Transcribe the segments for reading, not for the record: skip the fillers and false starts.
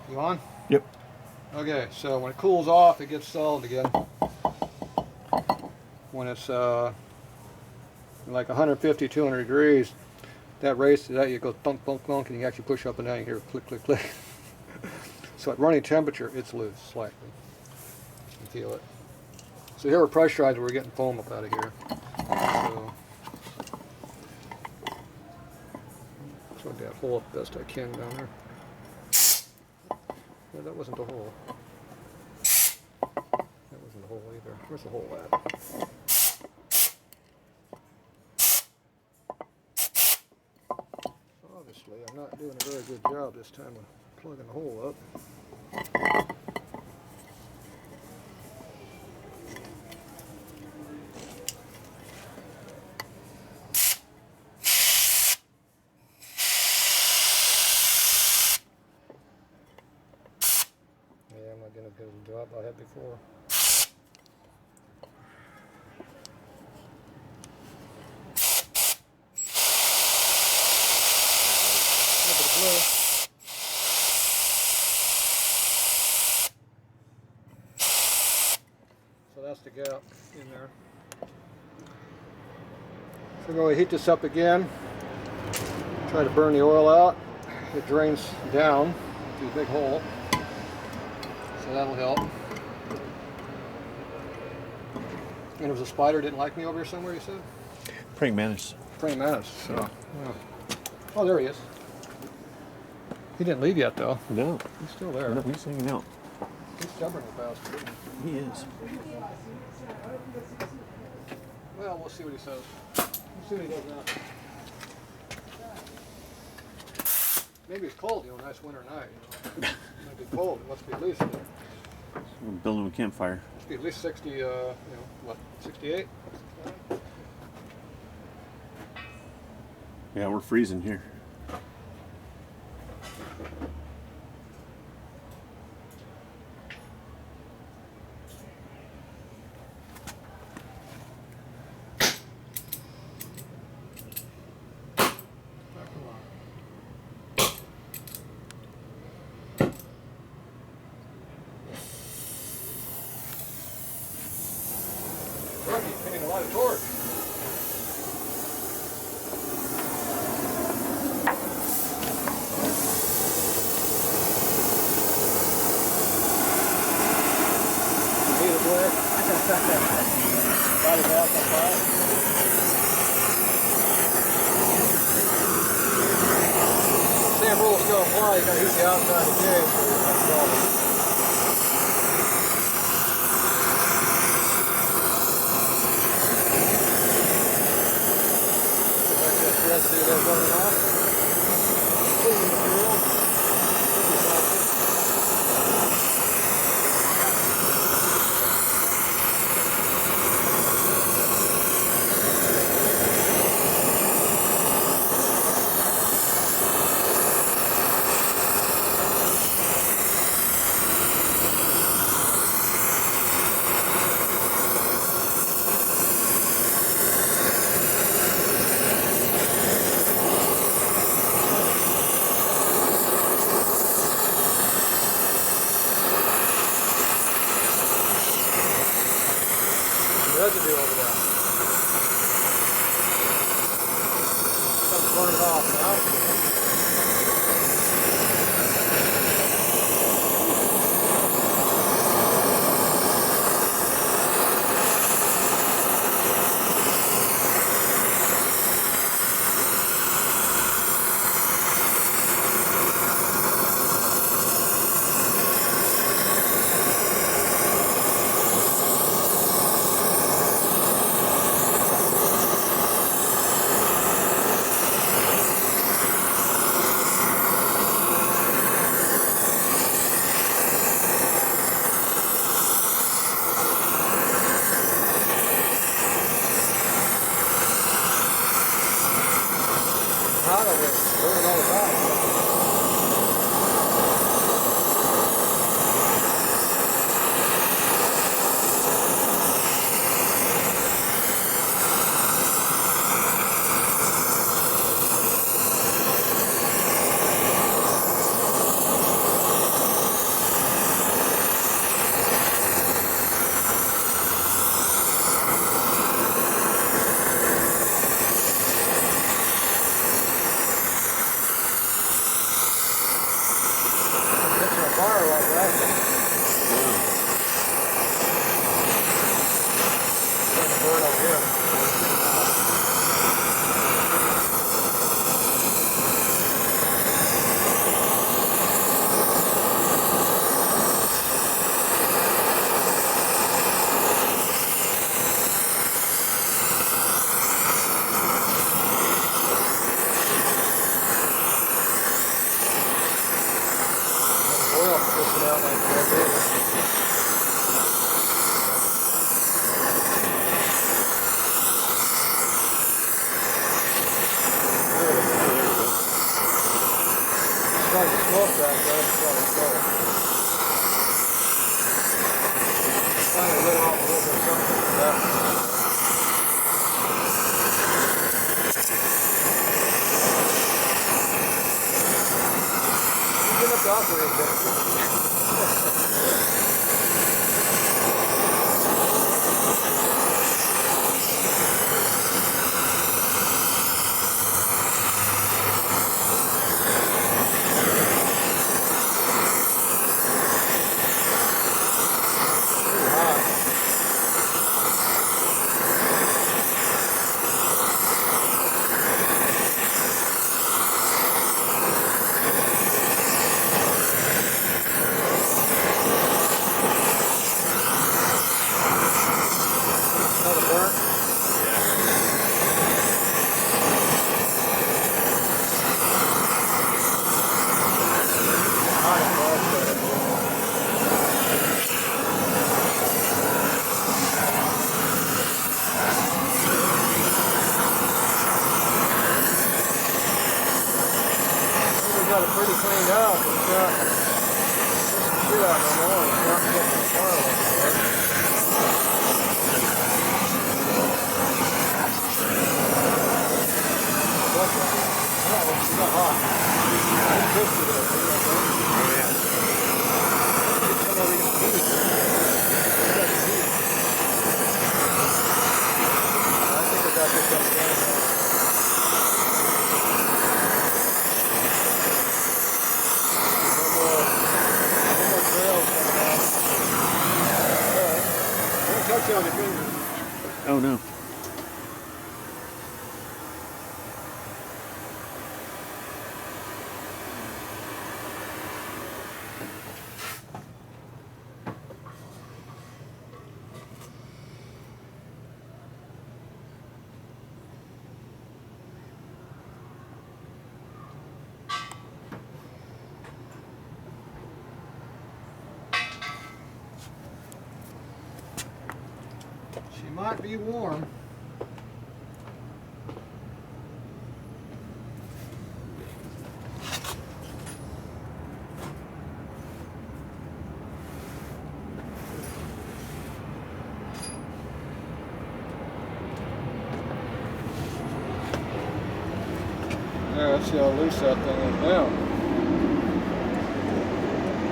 You on? Yep. Okay, so when it cools off, it gets solid again. When it's like 150, 200 degrees, that raises that, you go thunk, thunk, thunk, and you actually push up and down, you hear click, click, click. So at running temperature, it's loose slightly. You can feel it. So here we're pressurized, we're getting foam up out of here. So plug that hole up best I can down there. Yeah, that wasn't the hole. That wasn't the hole either. Where's the hole at? Obviously, I'm not doing a very good job this time of plugging the hole up. Yeah, I'm not going to get the job I had before. So that's the gap in there. So we're going to heat this up again. Try to burn the oil out. It drains down through a big hole. So that'll help. And there was a spider didn't like me over here somewhere, you said? Praying mantis. Praying mantis. So, yeah. Oh, there he is. He didn't leave yet, though. No. He's still there. No, he's hanging out. He's stubborn bastard, isn't he? He is. Well, we'll see what he says. We'll see what he does now. Maybe it's cold, nice winter night. It might be cold. It must be at least, We're building a campfire. must be at least 60, what, 68? Yeah, we're freezing here. He's getting a lot of torque. Body back on fire. Same rules still apply. You gotta heat the outside of the cage. Let's see that running off. Clean material. Residue over there. Let's burn it off now. out like that, either. Starting to smoke back there, it's starting to smoke. Finally lit off a little bit of something for that. Get up to operate a another burnt. Got it pretty cleaned out, but it's not pushing shit out no more. It's not getting the fire like it was. Oh, it's not hot. It's crispy though, see that thing? Oh yeah. It's come over even heat. It's got the heat. I think I got this up down now. Touch on your fingers. Oh no. She might be warm. Yeah, let's see how loose that thing is now.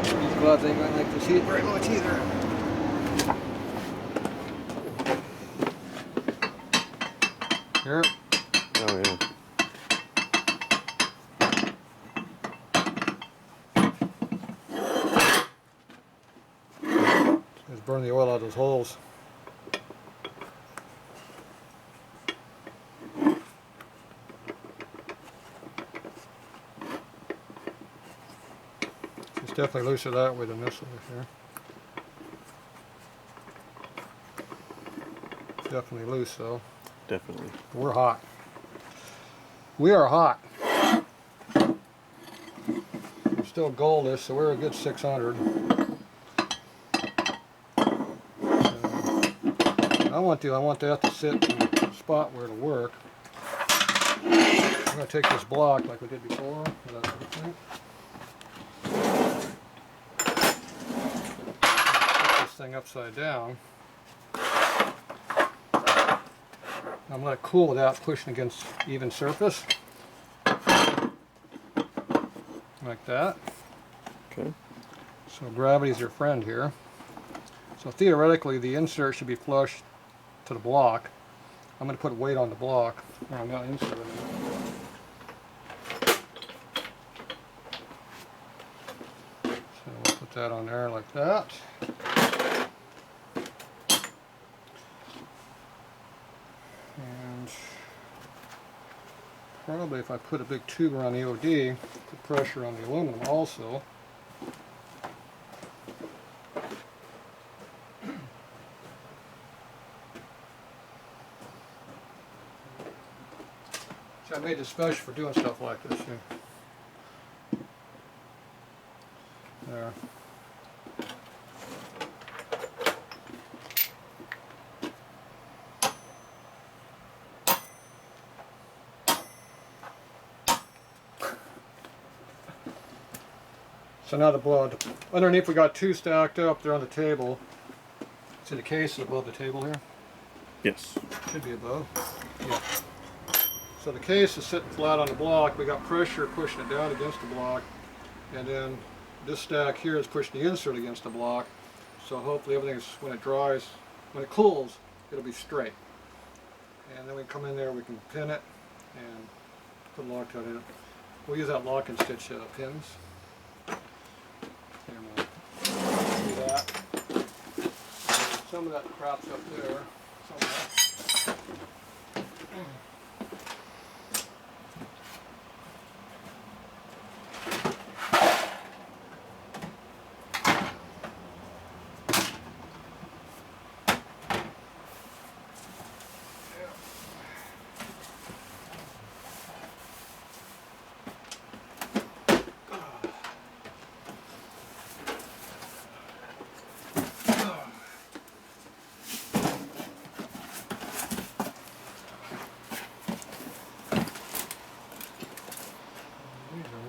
These gloves ain't gonna like this heat very much either. Here. Oh yeah. Just burn the oil out of those holes. It's definitely looser that way than this one here. It's definitely loose though. Definitely. We're hot. We are hot. We're still goldish, so we're a good 600. I want that to sit in the spot where it'll work. I'm going to take this block like we did before. Put this thing upside down. I'm going to cool without pushing against even surface. Like that. Okay. So gravity's your friend here. So theoretically the insert should be flush to the block. I'm going to put weight on the block where I'm going to insert it. So we'll put that on there like that. And probably if I put a big tube around the OD, put pressure on the aluminum also. So I made this special for doing stuff like this here. There. So now the blood. Underneath we got 2 stacked up there on the table. See the case above the table here? Yes. Should be above. Yeah. So the case is sitting flat on the block. We got pressure pushing it down against the block. And then this stack here is pushing the insert against the block. So hopefully everything's, when it dries, when it cools, it'll be straight. And then we come in there, we can pin it and put a Loctite in it. We'll use that lock and stitch pins. And we'll do that. Some of that crap's up there. Some of that.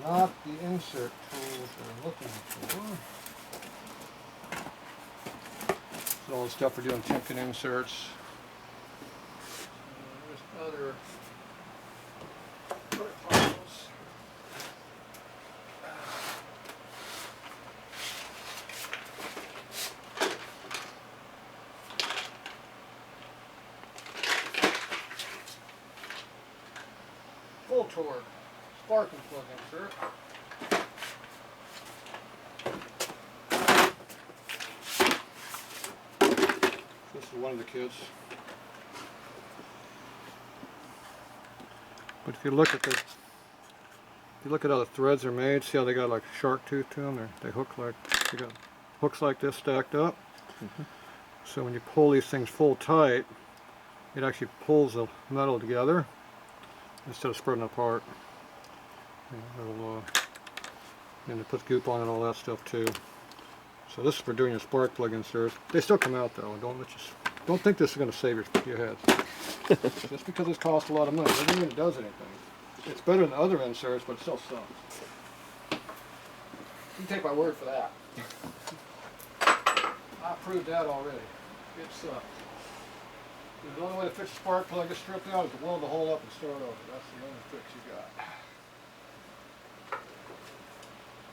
Not the insert tools they're looking for. It's all the stuff for doing timken inserts. There's other parts. Full torque. Spark and plug insert. This is one of the kits. But if you look at how the threads are made, see how they got like a shark tooth to them? They hook like, they got hooks like this stacked up. So when you pull these things full tight, it actually pulls the metal together instead of spreading apart. And they put goop on and all that stuff too. So this is for doing your spark plug inserts. They still come out though. Don't think this is going to save your head. Just because it's cost a lot of money doesn't mean it does anything. It's better than other inserts, but it still sucks. You can take my word for that. I proved that already. It sucks. The only way to fix a spark plug is stripped out is to weld the hole up and start over. That's the only fix you got.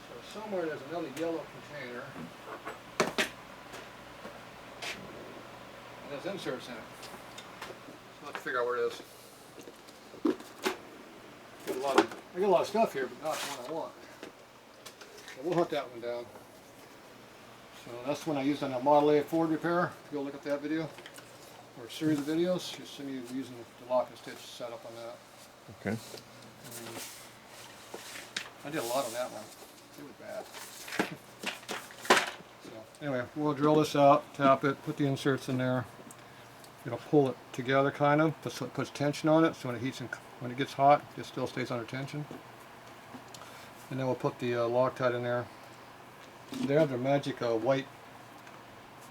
So somewhere there's another yellow container. And there's inserts in it. So let's figure out where it is. I got a lot of stuff here, but not the one I want. So we'll hunt that one down. So that's the one I used on that Model A Ford repair. Go look at that video. Or a series of videos. You see me using the lock and stitch setup on that. Okay. I did a lot on that one. It was bad. So anyway, we'll drill this out, tap it, put the inserts in there. It'll pull it together kind of, so it puts tension on it, so when it heats and when it gets hot, it still stays under tension. And then we'll put the Loctite in there. They have their magic white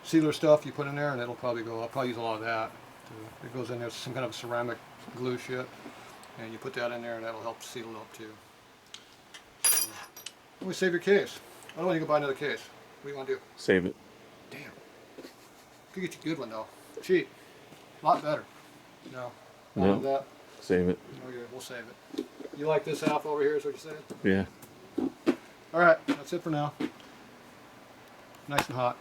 sealer stuff you put in there, and it'll probably go. I'll probably use a lot of that. It goes in there, some kind of ceramic glue shit, and you put that in there, and that'll help seal it up too. So, let me save your case. I don't want you to go buy another case. What do you want to do? Save it. Damn. Could get you a good one though. Cheap. A lot better. No. No. That. Save it. Okay, we'll save it. You like this half over here is what you're saying? Yeah. Alright, that's it for now. Nice and hot.